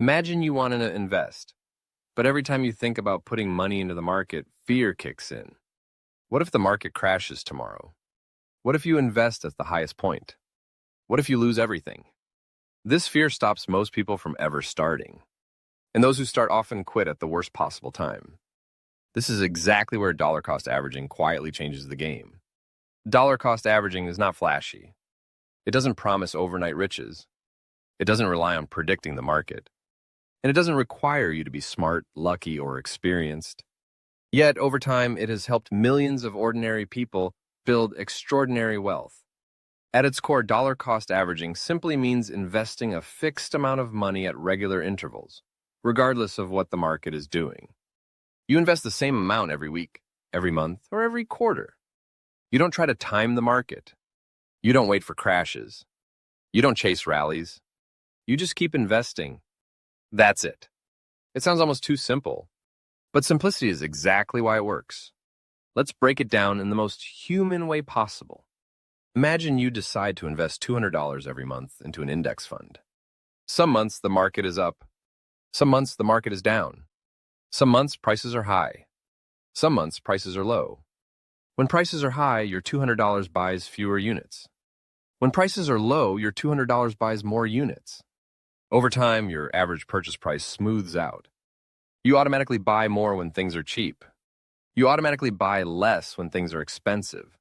Imagine you want to invest, but every time you think about putting money into the market, fear kicks in. What if the market crashes tomorrow? What if you invest at the highest point? What if you lose everything? This fear stops most people from ever starting, and those who start often quit at the worst possible time. This is exactly where dollar cost averaging quietly changes the game. Dollar cost averaging is not flashy. It doesn't promise overnight riches. It doesn't rely on predicting the market. And it doesn't require you to be smart, lucky, or experienced. Yet, over time, it has helped millions of ordinary people build extraordinary wealth. At its core, dollar cost averaging simply means investing a fixed amount of money at regular intervals, regardless of what the market is doing. You invest the same amount every week, every month, or every quarter. You don't try to time the market. You don't wait for crashes. You don't chase rallies. You just keep investing. That's it. It sounds almost too simple, but simplicity is exactly why it works. Let's break it down in the most human way possible. Imagine you decide to invest $200 every month into an index fund. Some months the market is up. Some months the market is down. Some months prices are high. Some months prices are low. When prices are high, your $200 buys fewer units. When prices are low, your $200 buys more units. Over time, your average purchase price smooths out. You automatically buy more when things are cheap. You automatically buy less when things are expensive.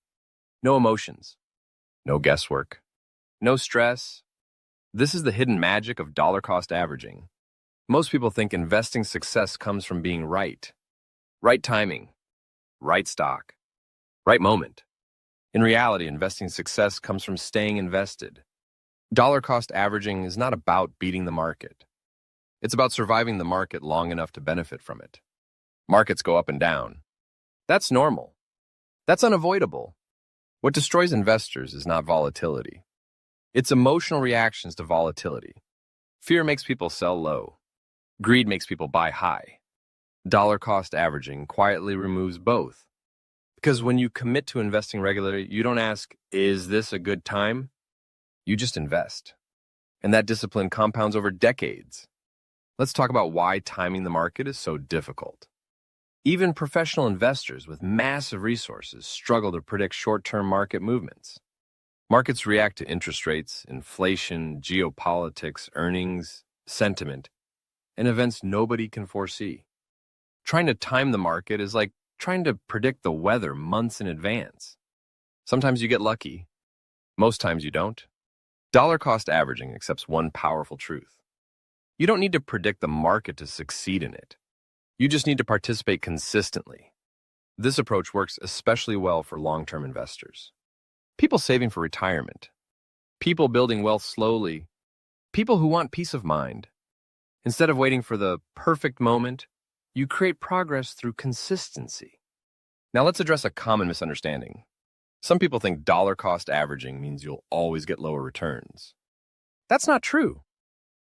No emotions. No guesswork. No stress. This is the hidden magic of dollar cost averaging. Most people think investing success comes from being right. Right timing. Right stock. Right moment. In reality, investing success comes from staying invested. Dollar cost averaging is not about beating the market. It's about surviving the market long enough to benefit from it. Markets go up and down. That's normal. That's unavoidable. What destroys investors is not volatility. It's emotional reactions to volatility. Fear makes people sell low. Greed makes people buy high. Dollar cost averaging quietly removes both. Because when you commit to investing regularly, you don't ask, is this a good time? You just invest. And that discipline compounds over decades. Let's talk about why timing the market is so difficult. Even professional investors with massive resources struggle to predict short-term market movements. Markets react to interest rates, inflation, geopolitics, earnings, sentiment, and events nobody can foresee. Trying to time the market is like trying to predict the weather months in advance. Sometimes you get lucky. Most times you don't. Dollar cost averaging accepts one powerful truth. You don't need to predict the market to succeed in it. You just need to participate consistently. This approach works especially well for long-term investors. People saving for retirement. People building wealth slowly. People who want peace of mind. Instead of waiting for the perfect moment, you create progress through consistency. Now let's address a common misunderstanding. Some people think dollar cost averaging means you'll always get lower returns. That's not true.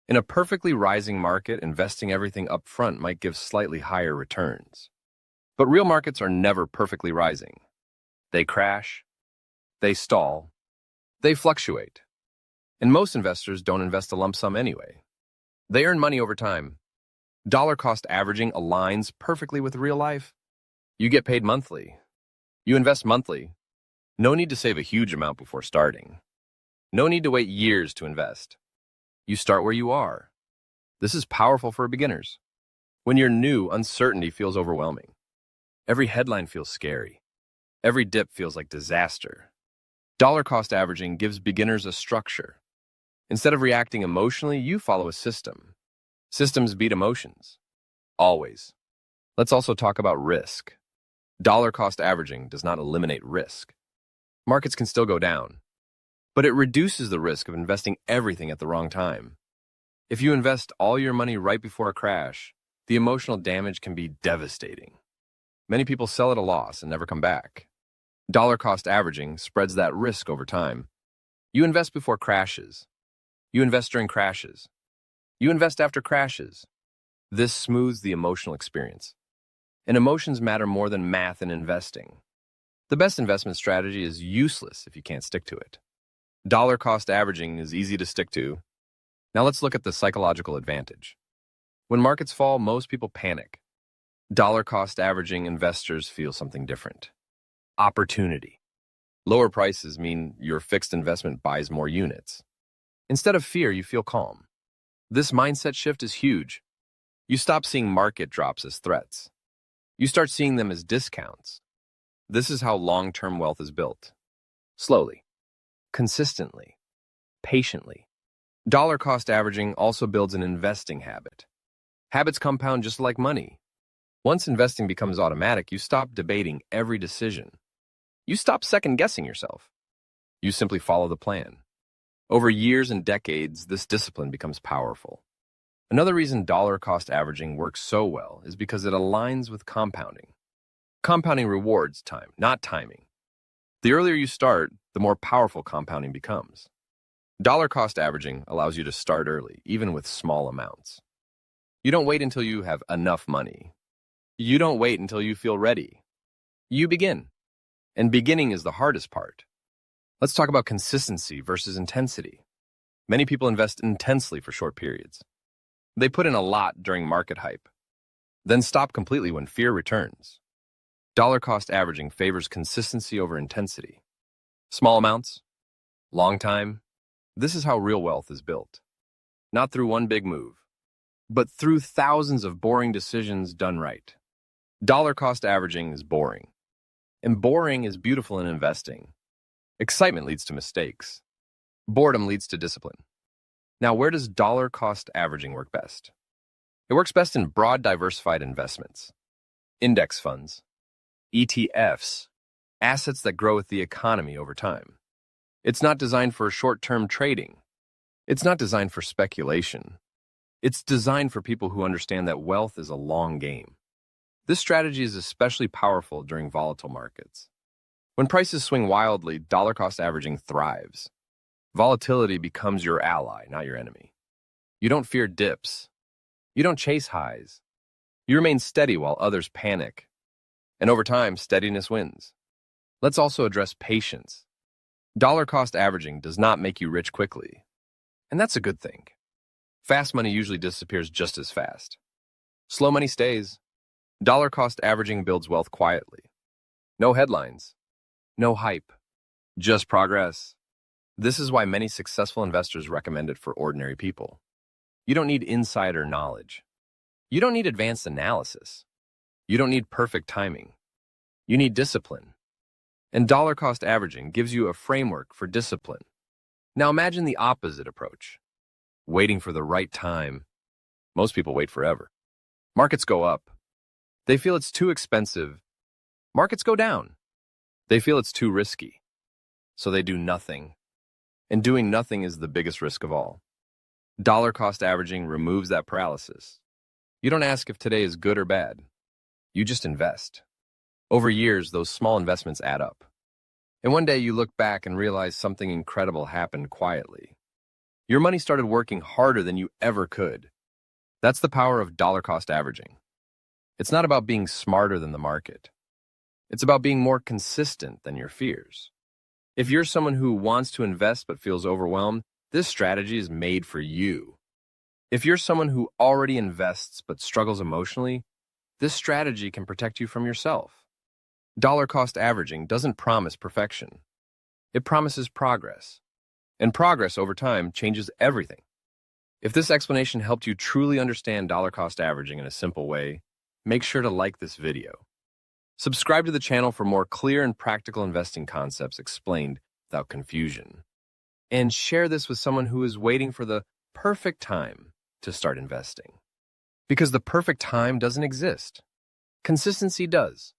In a perfectly rising market, investing everything up front might give slightly higher returns. But real markets are never perfectly rising. They crash, they stall, they fluctuate. And most investors don't invest a lump sum anyway. They earn money over time. Dollar cost averaging aligns perfectly with real life. You get paid monthly. You invest monthly. No need to save a huge amount before starting. No need to wait years to invest. You start where you are. This is powerful for beginners. When you're new, uncertainty feels overwhelming. Every headline feels scary. Every dip feels like disaster. Dollar cost averaging gives beginners a structure. Instead of reacting emotionally, you follow a system. Systems beat emotions. Always. Let's also talk about risk. Dollar cost averaging does not eliminate risk. Markets can still go down, but it reduces the risk of investing everything at the wrong time. If you invest all your money right before a crash, the emotional damage can be devastating. Many people sell at a loss and never come back. Dollar cost averaging spreads that risk over time. You invest before crashes. You invest during crashes. You invest after crashes. This smooths the emotional experience. And emotions matter more than math in investing. The best investment strategy is useless if you can't stick to it. Dollar cost averaging is easy to stick to. Now let's look at the psychological advantage. When markets fall, most people panic. Dollar cost averaging investors feel something different. Opportunity. Lower prices mean your fixed investment buys more units. Instead of fear, you feel calm. This mindset shift is huge. You stop seeing market drops as threats. You start seeing them as discounts. This is how long-term wealth is built. Slowly, consistently, patiently. Dollar cost averaging also builds an investing habit. Habits compound just like money. Once investing becomes automatic, you stop debating every decision. You stop second-guessing yourself. You simply follow the plan. Over years and decades, this discipline becomes powerful. Another reason dollar cost averaging works so well is because it aligns with compounding. Compounding rewards time, not timing. The earlier you start, the more powerful compounding becomes. Dollar cost averaging allows you to start early, even with small amounts. You don't wait until you have enough money. You don't wait until you feel ready. You begin. And beginning is the hardest part. Let's talk about consistency versus intensity. Many people invest intensely for short periods. They put in a lot during market hype, then stop completely when fear returns. Dollar cost averaging favors consistency over intensity. Small amounts, long time. This is how real wealth is built. Not through one big move, but through thousands of boring decisions done right. Dollar cost averaging is boring. And boring is beautiful in investing. Excitement leads to mistakes. Boredom leads to discipline. Now, where does dollar cost averaging work best? It works best in broad, diversified investments. Index funds, ETFs, assets that grow with the economy over time. It's not designed for short-term trading. It's not designed for speculation. It's designed for people who understand that wealth is a long game. This strategy is especially powerful during volatile markets. When prices swing wildly, dollar cost averaging thrives. Volatility becomes your ally, not your enemy. You don't fear dips. You don't chase highs. You remain steady while others panic. And over time, steadiness wins. Let's also address patience. Dollar cost averaging does not make you rich quickly. And that's a good thing. Fast money usually disappears just as fast. Slow money stays. Dollar cost averaging builds wealth quietly. No headlines. No hype. Just progress. This is why many successful investors recommend it for ordinary people. You don't need insider knowledge. You don't need advanced analysis. You don't need perfect timing. You need discipline. And dollar cost averaging gives you a framework for discipline. Now imagine the opposite approach. Waiting for the right time. Most people wait forever. Markets go up. They feel it's too expensive. Markets go down. They feel it's too risky. So they do nothing. And doing nothing is the biggest risk of all. Dollar cost averaging removes that paralysis. You don't ask if today is good or bad. You just invest. Over years, those small investments add up. And one day you look back and realize something incredible happened quietly. Your money started working harder than you ever could. That's the power of dollar cost averaging. It's not about being smarter than the market. It's about being more consistent than your fears. If you're someone who wants to invest but feels overwhelmed, this strategy is made for you. If you're someone who already invests but struggles emotionally, this strategy can protect you from yourself. Dollar cost averaging doesn't promise perfection. It promises progress. And progress over time changes everything. If this explanation helped you truly understand dollar cost averaging in a simple way, make sure to like this video. Subscribe to the channel for more clear and practical investing concepts explained without confusion. And share this with someone who is waiting for the perfect time to start investing. Because the perfect time doesn't exist. Consistency does.